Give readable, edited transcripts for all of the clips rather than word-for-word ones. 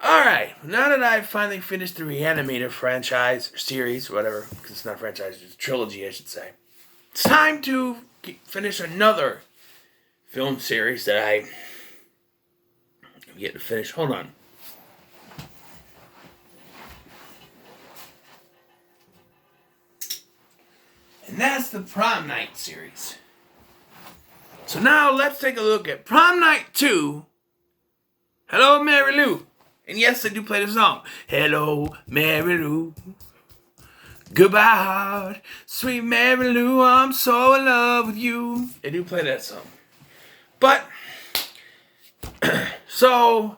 Alright, now that I've finally finished the Reanimator franchise, or series, whatever, because it's not a franchise, it's a trilogy, I should say. It's time to finish another film series that I have yet to finish. Hold on. And that's the Prom Night series. So now let's take a look at Prom Night 2. Hello, Mary Lou. And yes, I do play the song. Hello, Mary Lou. Goodbye, heart. Sweet Mary Lou, I'm so in love with you. I do play that song. But, so,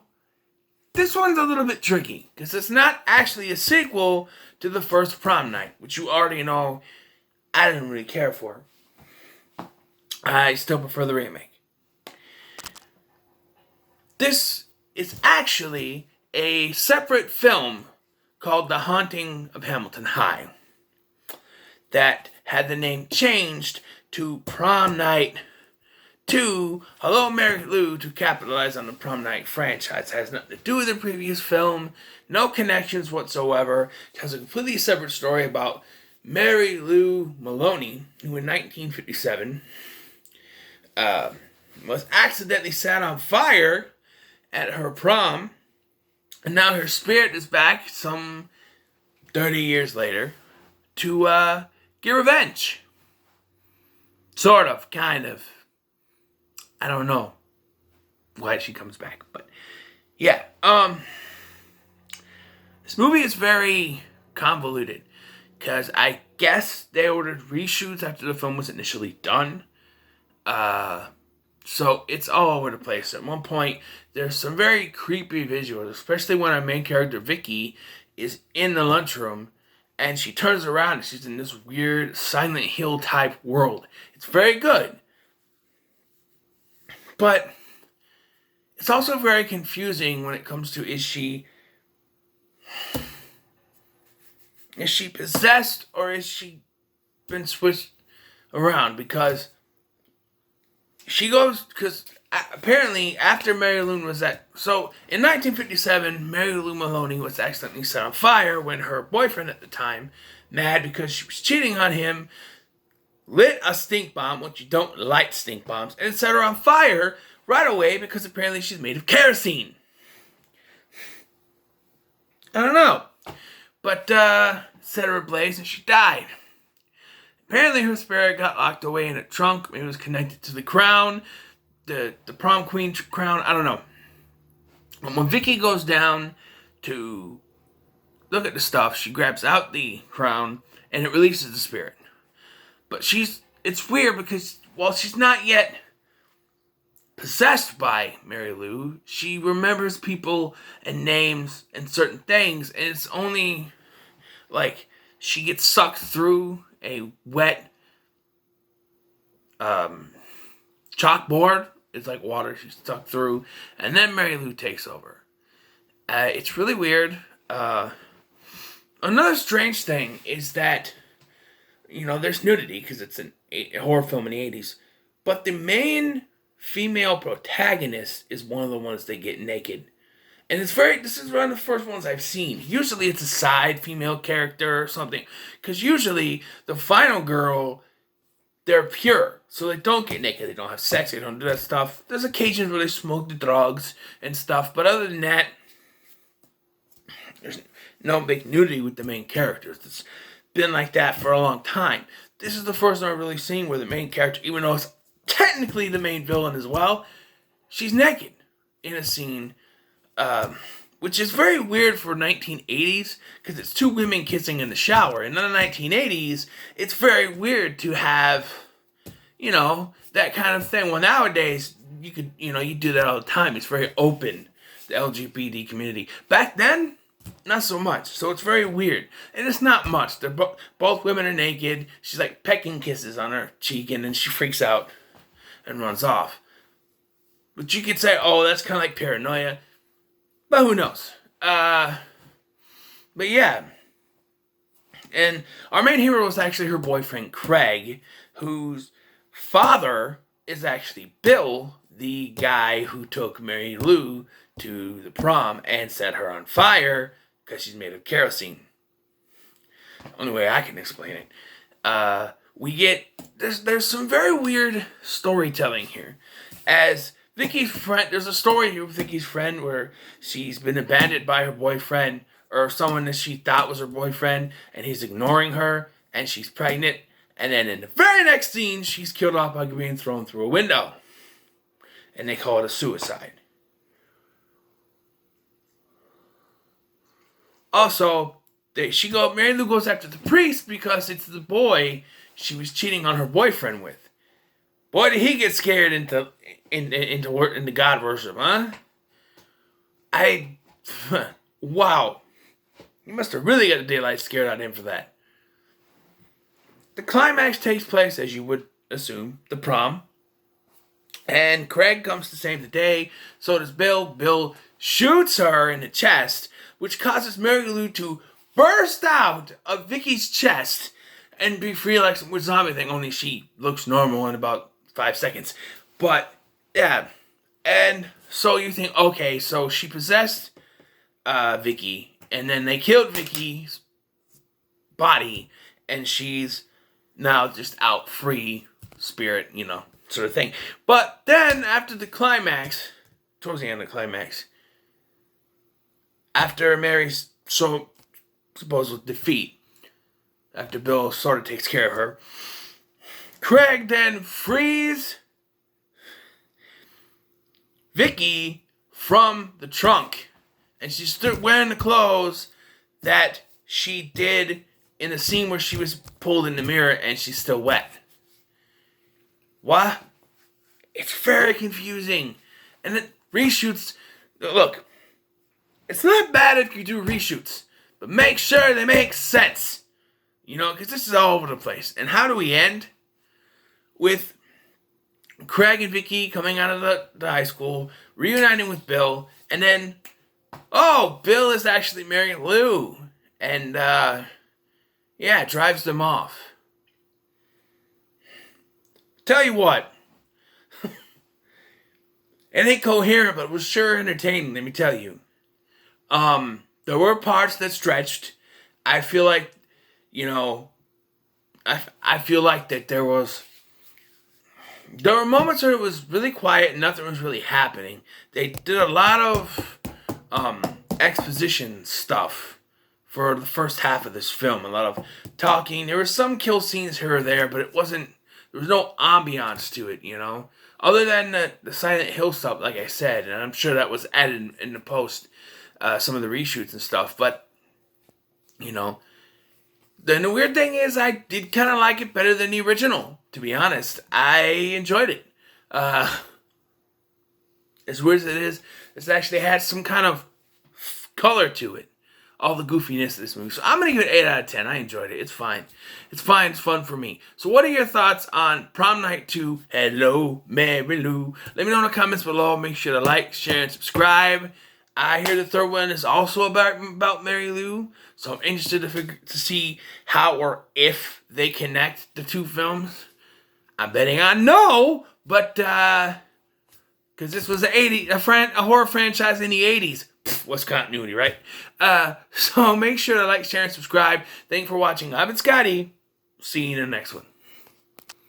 this one's a little bit tricky. Because it's not actually a sequel to the first Prom Night. Which you already know I didn't really care for. I still prefer the remake. This is actually a separate film called The Haunting of Hamilton High that had the name changed to Prom Night 2, Hello Mary Lou, to capitalize on the Prom Night franchise. It has nothing to do with the previous film, no connections whatsoever. It has a completely separate story about Mary Lou Maloney, who in 1957 was accidentally set on fire at her prom. And now her spirit is back some 30 years later to get revenge. Sort of, kind of. I don't know why she comes back, but yeah. This movie is very convoluted because I guess they ordered reshoots after the film was initially done. So it's all over the place. At one point, there's some very creepy visuals, especially when our main character, Vicky, is in the lunchroom and she turns around and she's in this weird Silent Hill type world. It's very good. But it's also very confusing when it comes to is she possessed or is she been switched around? Because she goes, because apparently after Mary Lou was so in 1957, Mary Lou Maloney was accidentally set on fire when her boyfriend at the time, mad because she was cheating on him, lit a stink bomb, which you don't light stink bombs, and set her on fire right away because apparently she's made of kerosene. I don't know. But set her ablaze and she died. Apparently her spirit got locked away in a trunk. Maybe it was connected to the crown. The prom queen crown. I don't know. But when Vicky goes down to look at the stuff, she grabs out the crown and it releases the spirit. But it's weird because while she's not yet possessed by Mary Lou, she remembers people and names and certain things, and it's only like she gets sucked through a wet chalkboard. It's like water she's stuck through, and then Mary Lou takes over. It's really weird. Another strange thing is that, there's nudity because it's a horror film in the 80s, but the main female protagonist is one of the ones that get naked. And this is one of the first ones I've seen. Usually it's a side female character or something. Because usually the final girl, they're pure. So they don't get naked. They don't have sex. They don't do that stuff. There's occasions where they smoke the drugs and stuff. But other than that, there's no big nudity with the main characters. It's been like that for a long time. This is the first one I've really seen where the main character, even though it's technically the main villain as well, she's naked in a scene. Which is very weird for 1980s, because it's two women kissing in the shower. And in the 1980s, it's very weird to have, that kind of thing. Well, nowadays, you do that all the time. It's very open, the LGBT community. Back then, not so much. So it's very weird. And it's not much. They're both women are naked. She's like pecking kisses on her cheek, and then she freaks out and runs off. But you could say, oh, that's kind of like paranoia. But who knows? But yeah. And our main hero was actually her boyfriend, Craig, whose father is actually Bill, the guy who took Mary Lou to the prom and set her on fire because she's made of kerosene. Only way I can explain it. We get there's some very weird storytelling here. As Vicky's friend, there's a story here with Vicky's friend where she's been abandoned by her boyfriend or someone that she thought was her boyfriend, and he's ignoring her, and she's pregnant. And then in the very next scene, she's killed off by being thrown through a window, and they call it a suicide. Also, Mary Lou goes after the priest because it's the boy she was cheating on her boyfriend with. Boy, did he get scared into God worship, huh? Wow. He must have really got the daylight scared out of him for that. The climax takes place, as you would assume, the prom. And Craig comes to save the day. So does Bill. Bill shoots her in the chest, which causes Mary Lou to burst out of Vicky's chest and be free like some weird zombie thing, only she looks normal in about 5 seconds. But, yeah. And so you think, okay, so she possessed Vicky, and then they killed Vicky's body, and she's now just out free spirit, sort of thing. But then, after the climax, towards the end of the climax, after Mary's supposed defeat, after Bill sort of takes care of her, Craig then frees Vicky from the trunk, and she's still wearing the clothes that she did in the scene where she was pulled in the mirror and she's still wet. What? It's very confusing. And then reshoots. Look, it's not bad if you do reshoots, but make sure they make sense. Because this is all over the place. And how do we end? With Craig and Vicky coming out of the high school, reuniting with Bill, and then, Bill is actually marrying Lou. And, drives them off. Tell you what. It ain't coherent, but it was sure entertaining, let me tell you. There were parts that stretched. I feel like, I feel like that there were moments where it was really quiet and nothing was really happening. They did a lot of exposition stuff for the first half of this film. A lot of talking. There were some kill scenes here or there, but there was no ambiance to it, Other than the Silent Hill stuff, like I said, and I'm sure that was added in the post, some of the reshoots and stuff, but, Then the weird thing is I did kind of like it better than the original, to be honest. I enjoyed it. As weird as it is, it's actually had some kind of color to it. All the goofiness of this movie. So I'm going to give it 8 out of 10. I enjoyed it. It's fine. It's fine. It's fun for me. So what are your thoughts on Prom Night 2? Hello, Mary Lou. Let me know in the comments below. Make sure to like, share, and subscribe. I hear the third one is also about Mary Lou. So I'm interested to see how or if they connect the two films. I'm betting on no, but because this was a horror franchise in the 80s. What's continuity, right? So make sure to like, share, and subscribe. Thanks for watching. I've been Scotty. See you in the next one.